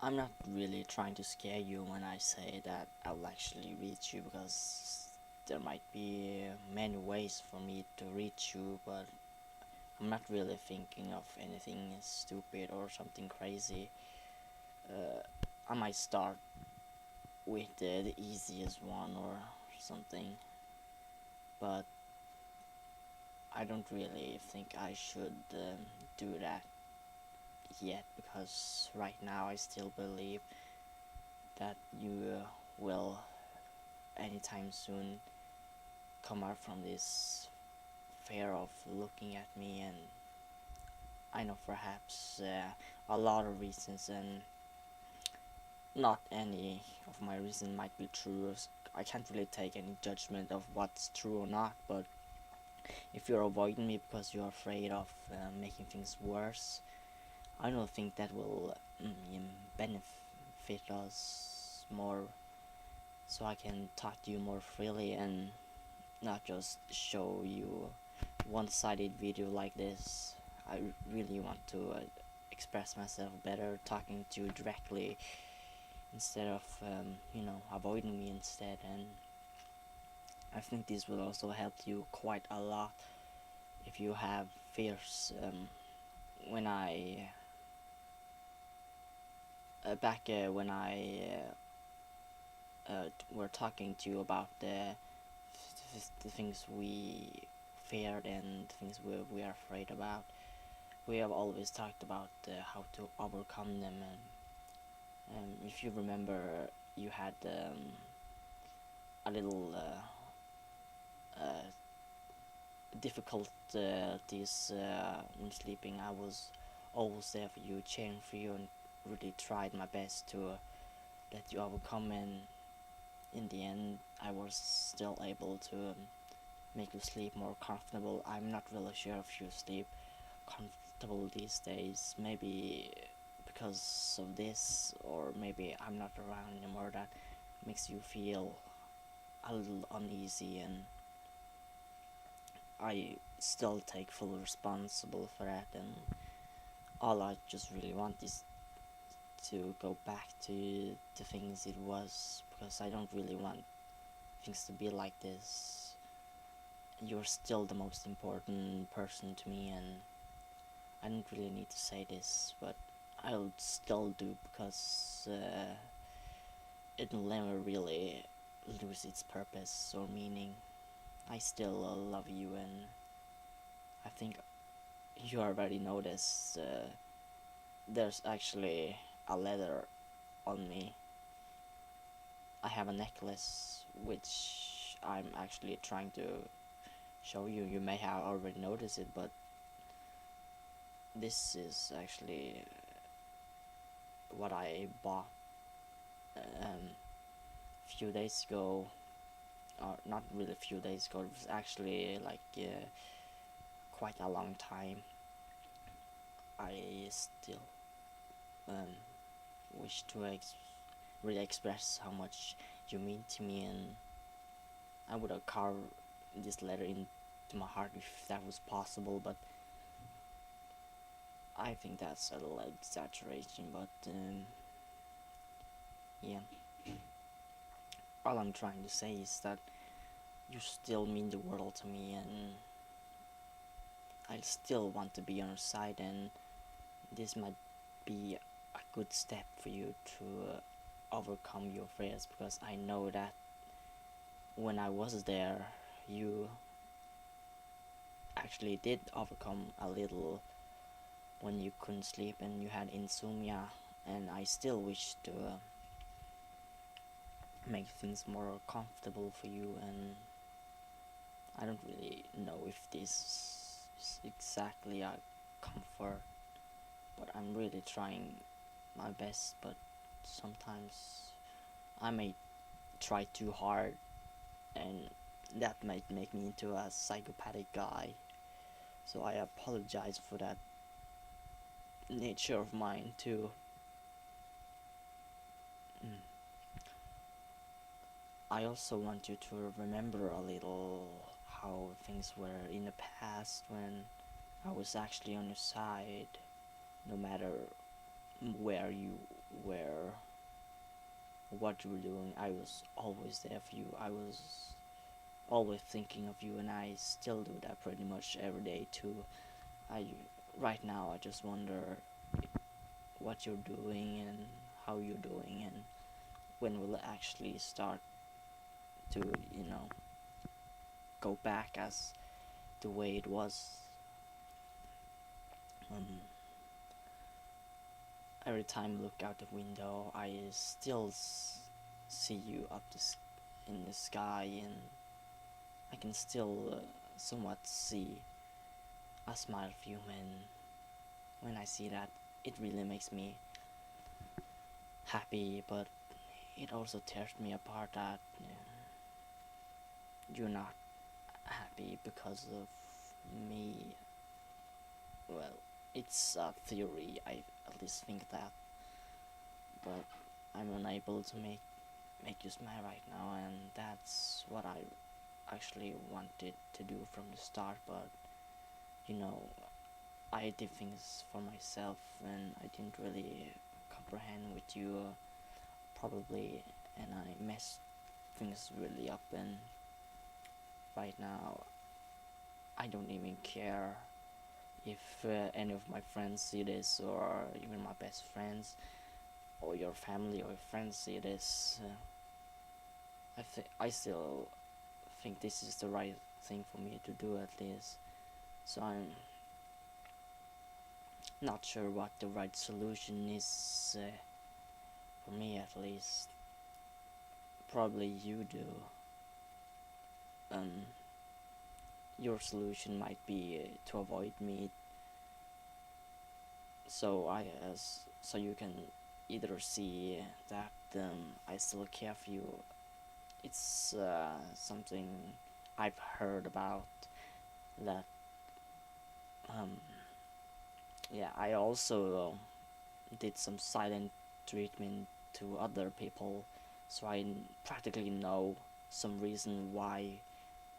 I'm not really trying to scare you when I say that I'll actually reach you, because there might be many ways for me to reach you, but I'm not really thinking of anything stupid or something crazy. I might start with the easiest one or something, but I don't really think I should do that yet, because right now I still believe that you will anytime soon come out from this fear of looking at me. And I know perhaps a lot of reasons, and not any of my reason might be true. I can't really take any judgment of what's true or not, but if you're avoiding me because you're afraid of making things worse, I don't think that will benefit us more, so I can talk to you more freely and not just show you one-sided video like this. I really want to express myself better, talking to you directly instead of avoiding me instead. And I think this will also help you quite a lot if you have fears. When I back when I were talking to you about the things we feared and things we are afraid about, we have always talked about how to overcome them. And if you remember, you had a little difficulties when sleeping. I was always there for you, cheering for you, and really tried my best to let you overcome. And in the end, I was still able to make you sleep more comfortable. I'm not really sure if you sleep comfortable these days. Maybe because of this, or maybe I'm not around anymore, that makes you feel a little uneasy. And I still take full responsible for that. And all I just really want is to go back to the things it was, because I don't really want things to be like this. You're still the most important person to me, and I don't really need to say this, but I'll still do, because it'll never really lose its purpose or meaning. I still love you, and I think you already noticed there's actually a letter on me. I have a necklace which I'm actually trying to show you. You may have already noticed it, but this is actually what I bought few days ago, or not really a few days ago. It was actually like quite a long time. I still um, wish to really express how much you mean to me, and I would have carved this letter into my heart if that was possible, but I think that's a little exaggeration. But yeah, all I'm trying to say is that you still mean the world to me, and I still want to be on your side. And this might be a good step for you to overcome your fears, because I know that when I was there, you actually did overcome a little when you couldn't sleep and you had insomnia. And I still wish to make things more comfortable for you. And I don't really know if this is exactly a comfort, but I'm really trying my best. But sometimes I may try too hard, and that might make me into a psychopathic guy. So I apologize for that nature of mine too. Mm. I also want you to remember a little how things were in the past, when I was actually on your side, no matter where you where what you were doing, I was always there for you. I was always thinking of you, and I still do that pretty much every day too. I Right now I just wonder what you're doing and how you're doing, and when will it actually start to, go back as the way it was. Um, every time I look out the window, I still see you up in the sky, and I can still somewhat see a smile of you, and when I see that, it really makes me happy, but it also tears me apart that you're not happy because of me. Well, it's a theory, I at least think that, but I'm unable to make you smile right now, and that's what I actually wanted to do from the start, but you know, I did things for myself, and I didn't really comprehend with you, probably, and I messed things really up, and right now I don't even care if any of my friends see this, or even my best friends, or your family or friends see this. I still think this is the right thing for me to do, at least. So I'm not sure what the right solution is, for me at least. Probably you do. Um, your solution might be to avoid me, so you can either see that I still care for you. It's something I've heard about, that yeah, I also did some silent treatment to other people, so I practically know some reason why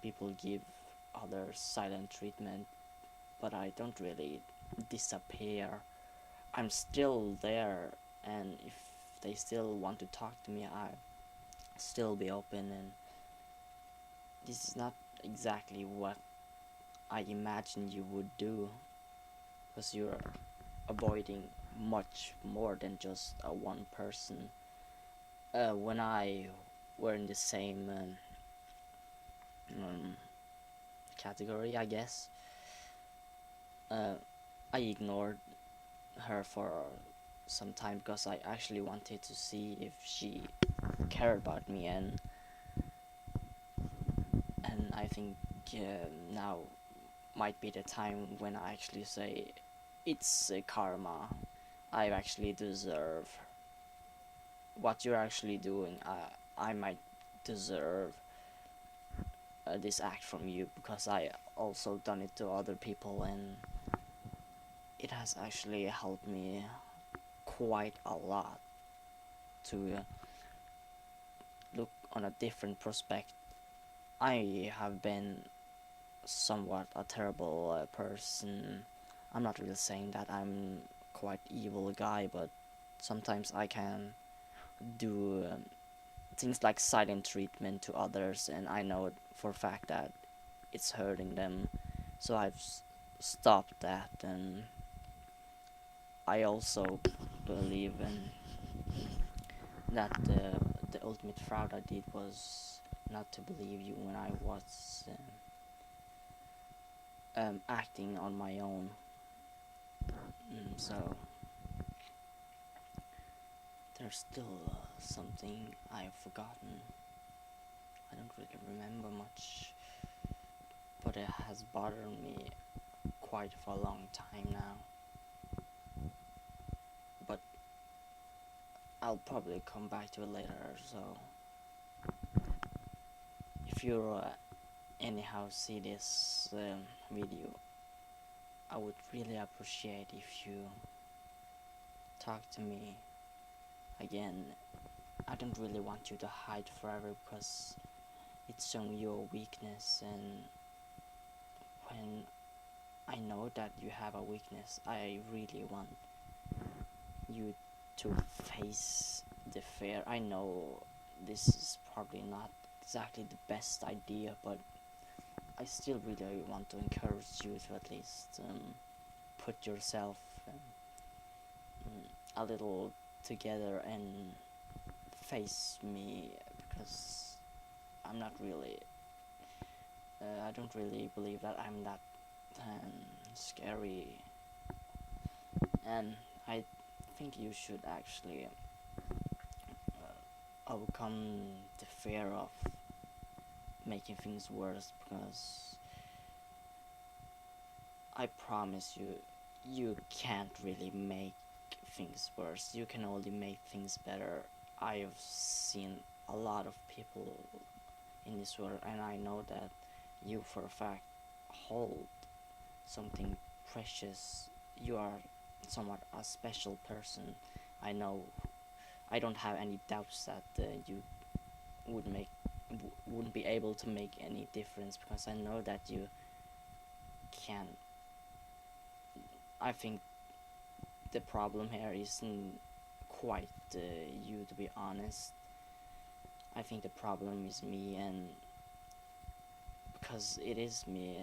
people give others silent treatment, but I don't really disappear. I'm still there, and if they still want to talk to me, I still be open, and this is not exactly what I imagined you would do, because you're avoiding much more than just one person. When I were in the same um, category, I guess, uh, I ignored her for some time because I actually wanted to see if she cared about me, and I think now might be the time when I actually say it's karma. I actually deserve what you're actually doing. I might deserve this act from you, because I also done it to other people, and it has actually helped me quite a lot to look on a different prospect. I have been somewhat a terrible person. I'm not really saying that I'm quite evil guy, but sometimes I can do things like silent treatment to others, and I know for a fact that it's hurting them, so I've stopped that. And I also believe in that the ultimate fraud I did was not to believe you when I was acting on my own. So there's still something I've forgotten. I don't really remember much, but it has bothered me quite for a long time now. But I'll probably come back to it later, so if you anyhow see this video, I would really appreciate if you talk to me again. I don't really want you to hide forever, because it's showing your weakness, and when I know that you have a weakness, I really want you to face the fear. I know this is probably not exactly the best idea, but I still really want to encourage you to at least put yourself a little together and face me, because I'm not really I don't really believe that I'm that scary, and I think you should actually overcome the fear of making things worse, because I promise you, you can't really make things worse. You can only make things better. I've seen a lot of people in this world, and I know that you for a fact hold something precious. You are somewhat a special person. I know. I don't have any doubts that you would make wouldn't be able to make any difference, because I know that you can. I think the problem here isn't quite you, to be honest. I think the problem is me, and because it is me,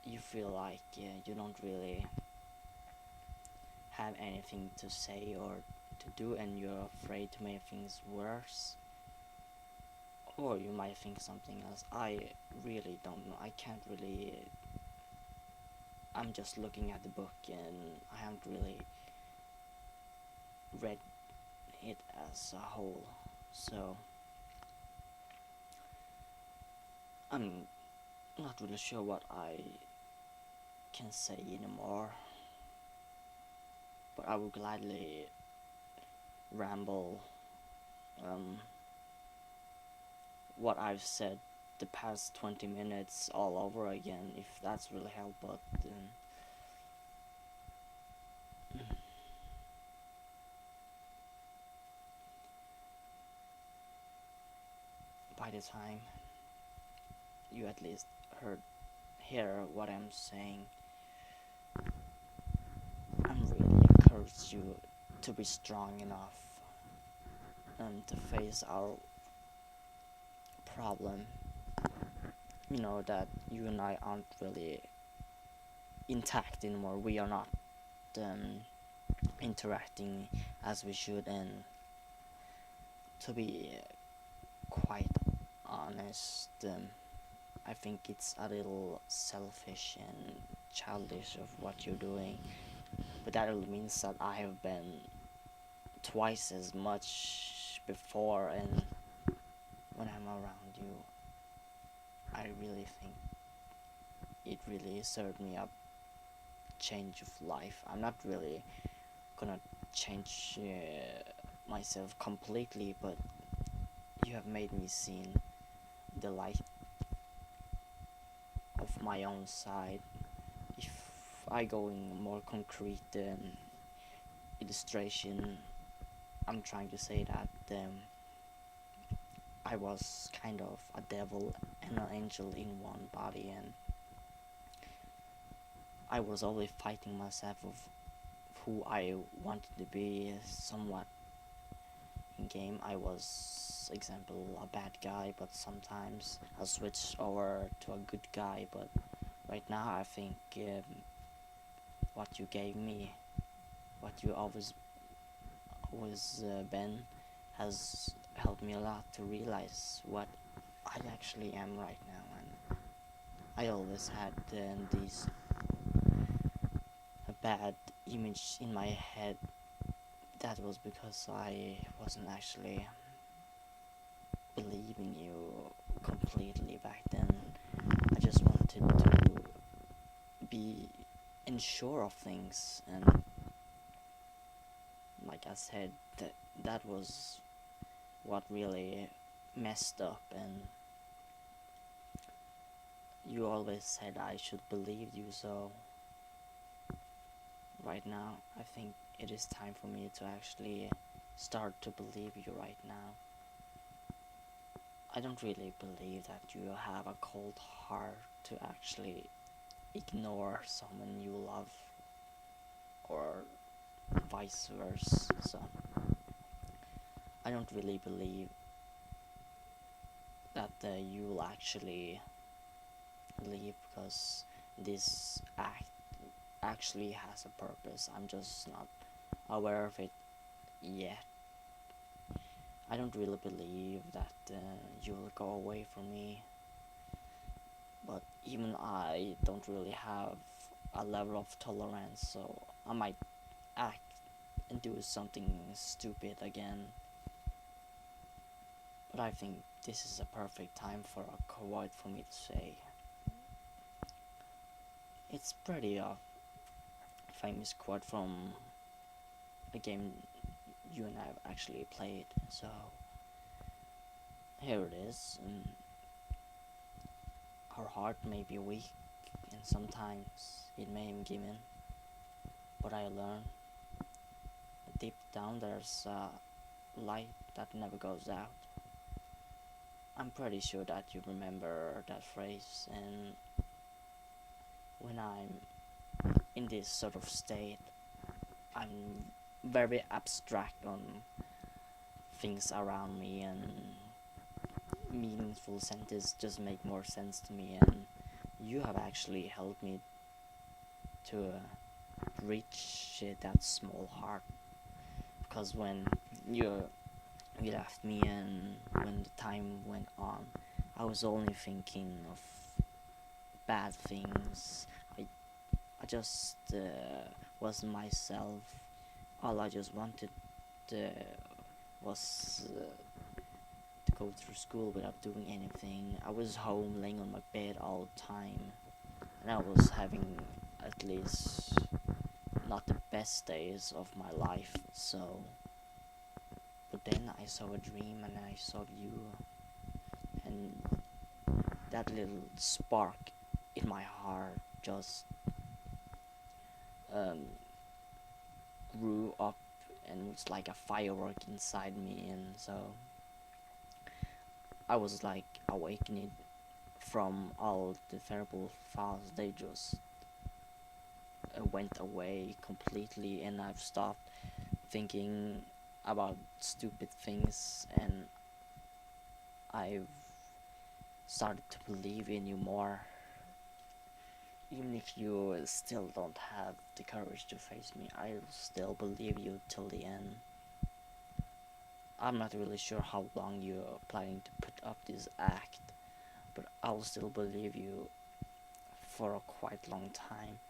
you feel like you don't really have anything to say or to do, and you're afraid to make things worse. Or you might think something else. I really don't know. I can't really. I'm just looking at the book, and I haven't really read it as a whole, so I'm not really sure what I can say anymore, but I will gladly ramble what I've said the past 20 minutes all over again, if that's really help, but by the time you at least hear what I'm saying, I'm really encourage you to be strong enough to face our problem. You know that you and I aren't really intact anymore. We are not interacting as we should, and to be quite honest, I think it's a little selfish and childish of what you're doing, but that means that I have been twice as much before, and when I'm around you, I really think it really served me a change of life. I'm not really gonna change myself completely, but you have made me see the light of my own side. If I go in more concrete illustration, I'm trying to say that I was kind of a devil and an angel in one body, and I was always fighting myself of who I wanted to be. Somewhat in game, I was, example, a bad guy, but sometimes I switched over to a good guy. But right now, I think what you gave me, what you always been, has helped me a lot to realize what I actually am right now. And I always had these a bad image in my head. That was because I wasn't actually believing you completely back then. I just wanted to be unsure of things, and like I said, that was what really messed up. And you always said I should believe you, so right now I think it is time for me to actually start to believe you right now. I don't really believe that you have a cold heart to actually ignore someone you love, or vice versa. So I don't really believe that you will actually leave because this act actually has a purpose. I'm just not aware of it yet. I don't really believe that you will go away from me, but even I don't really have a level of tolerance, so I might act and do something stupid again. But I think this is a perfect time for a quote for me to say. It's pretty famous quote from a game you and I have actually played, so here it is. Our heart may be weak and sometimes it may give in, but I learn deep down there's a light that never goes out. I'm pretty sure that you remember that phrase, and when I'm in this sort of state, I'm very abstract on things around me, and meaningful sentences just make more sense to me, and you have actually helped me to reach that small heart, because when you left me and when the time went on, I was only thinking of bad things. I just wasn't myself. All I just wanted was to go through school without doing anything. I was home laying on my bed all the time, and I was having at least not the best days of my life. So, but then I saw a dream and I saw you, and that little spark in my heart just grew up and was like a firework inside me, and so I was like awakening from all the terrible thoughts. They just went away completely, and I've stopped thinking about stupid things, and I've started to believe in you more. Even if you still don't have the courage to face me, I'll still believe you till the end. I'm not really sure how long you're planning to put up this act, but I'll still believe you for a quite long time.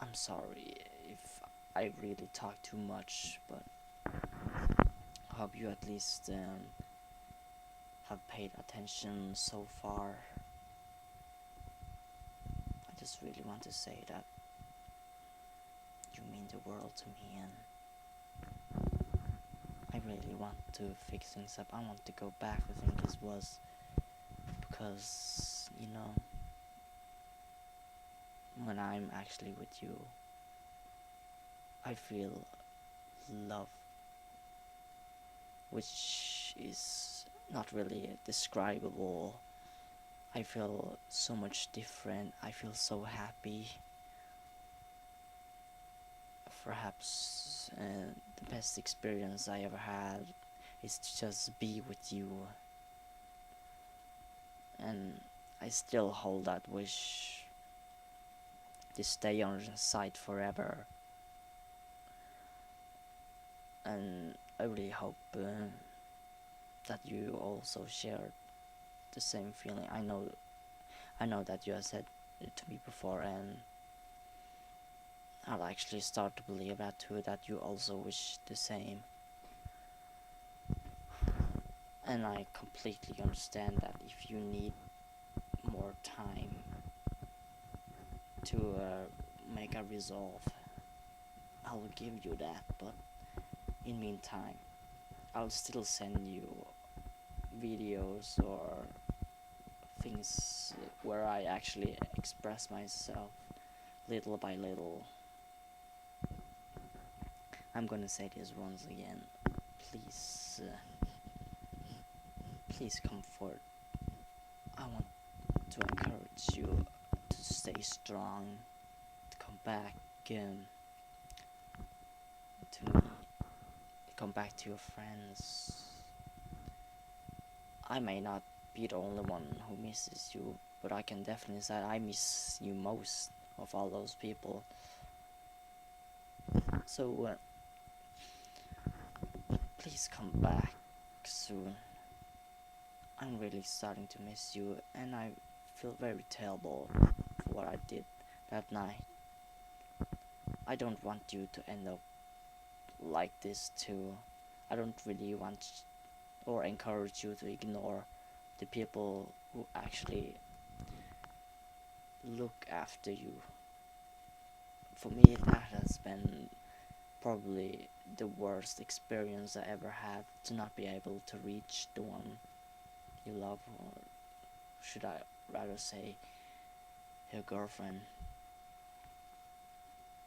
I'm sorry if I really talk too much, but I hope you at least have paid attention so far. I just really want to say that you mean the world to me, and I really want to fix things up. I want to go back to things as was, because you know, when I'm actually with you, I feel love, which is not really describable. I feel so much different. I feel so happy. Perhaps the best experience I ever had is to just be with you, and I still hold that wish to stay on your side forever. And I really hope that you also share the same feeling. I know that you have said it to me before, and I'll actually start to believe that too, that you also wish the same. And I completely understand that if you need more time to make a resolve, I'll give you that, but in meantime, I'll still send you videos or things where I actually express myself little by little. I'm gonna say this once again. Please, please comfort. I want to encourage you to stay strong, to come back, to me, come back to your friends. I may not be the only one who misses you, but I can definitely say I miss you most of all those people. So please come back soon. I'm really starting to miss you, and I feel very terrible for what I did that night. I don't want you to end up like this too. I don't really want or encourage you to ignore the people who actually look after you. For me, that has been probably the worst experience I ever had, to not be able to reach the one you love, or should I rather say your girlfriend.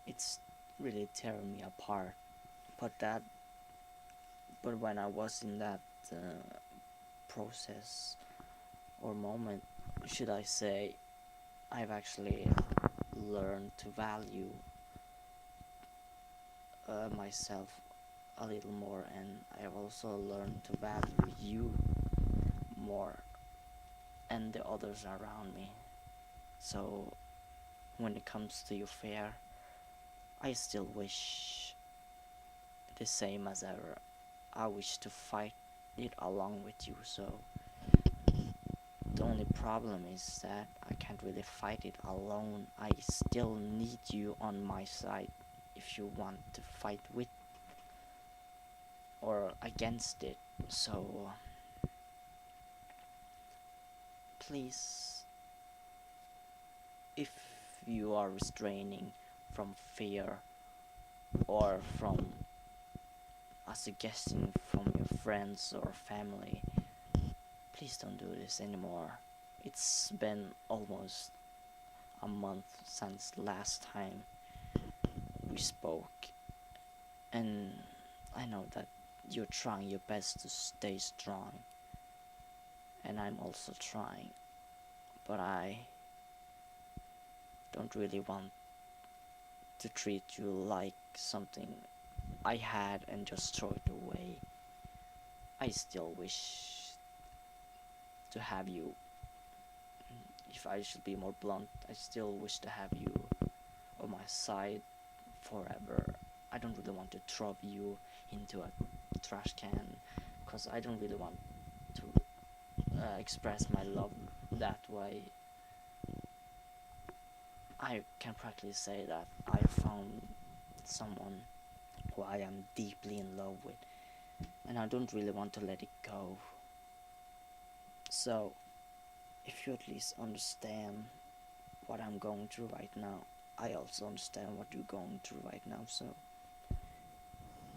It's really tearing me apart. But when I was in that process or moment, should I say, I've actually learned to value myself a little more, and I've also learned to value you more and the others around me. So when it comes to your fear, I still wish the same as ever. I wish to fight it along with you. So the only problem is that I can't really fight it alone. I still need you on my side if you want to fight with or against it. So please, if you are restraining from fear or from a suggestion from your friends or family, please don't do this anymore. It's been almost a month since last time we spoke, and I know that you're trying your best to stay strong, and I'm also trying, but I don't really want to treat you like something I had and just throw it away. I still wish to have you. If I should be more blunt, I still wish to have you on my side forever. I don't really want to throw you into a trash can, because I don't really want to express my love that way. I can practically say that I found someone who I am deeply in love with, and I don't really want to let it go. So, if you at least understand what I'm going through right now, I also understand what you're going through right now. So,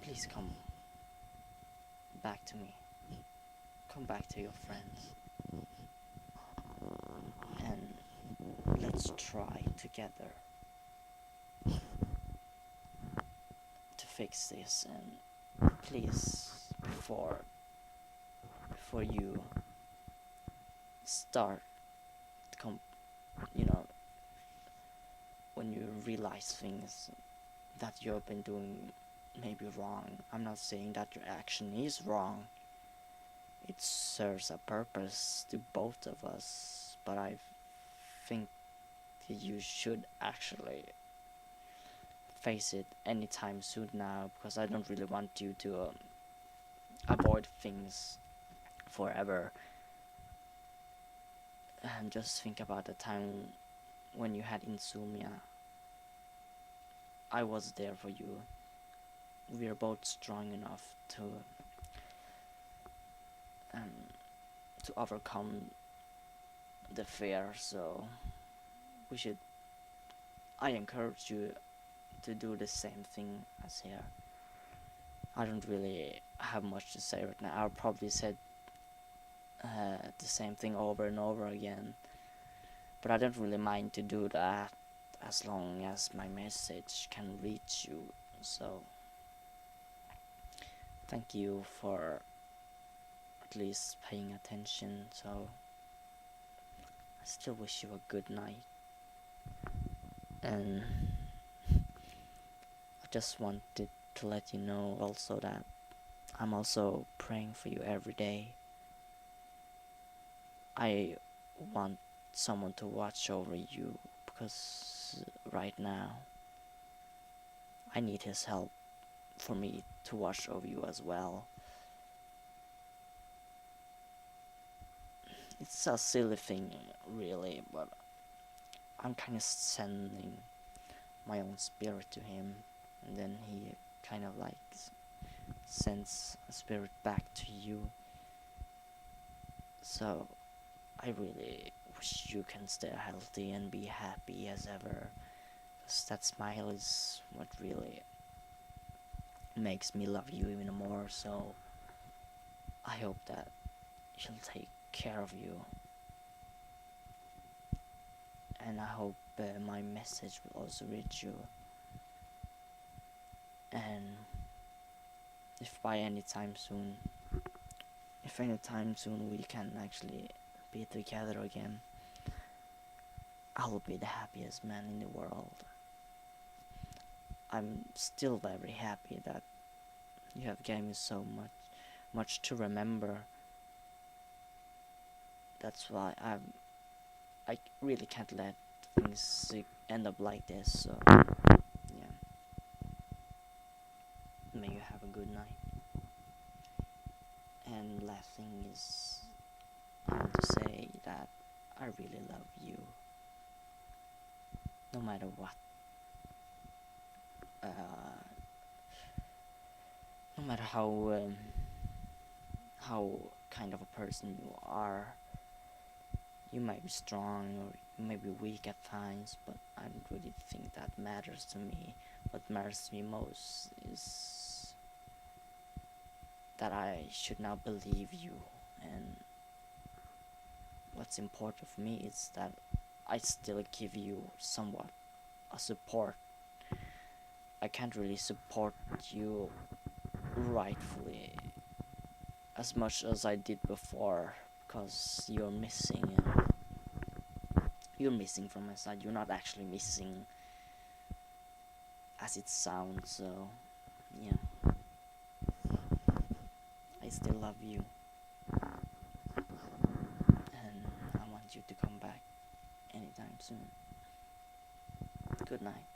please come back to me. Come back to your friends. And let's try together to fix this. And please, before you start, you know, when you realize things that you've been doing maybe wrong, I'm not saying that your action is wrong. It serves a purpose to both of us, but I think that you should actually face it anytime soon now, because I don't really want you to avoid things forever. And just think about the time when you had insomnia. I was there for you. We are both strong enough to overcome the fear. So we should. I encourage you to do the same thing as here. I don't really have much to say right now. I'll probably say the same thing over and over again, but I don't really mind to do that as long as my message can reach you. So thank you for at least paying attention. So I still wish you a good night, and just wanted to let you know also that I'm also praying for you every day. I want someone to watch over you because right now I need his help for me to watch over you as well. It's a silly thing, really, but I'm kind of sending my own spirit to him, and then he kind of like sends a spirit back to you. So I really wish you can stay healthy and be happy as ever, because that smile is what really makes me love you even more. So I hope that she'll take care of you, and I hope my message will also reach you. And if by any time soon, we can actually be together again, I'll be the happiest man in the world. I'm still very happy that you have given me so much to remember. That's why I really can't let things end up like this. So yeah, may you have a good night. And last thing is, I want to say that I really love you, no matter what. No matter how kind of a person you are, you might be strong or you may be weak at times, but I don't really think that matters to me. What matters to me most is that I should now believe you, and what's important for me is that I still give you somewhat a support. I can't really support you rightfully as much as I did before, because you're missing, and you're missing from my side. You're not actually missing as it sounds. So yeah, I still love you, and I want you to come back anytime soon. Good night.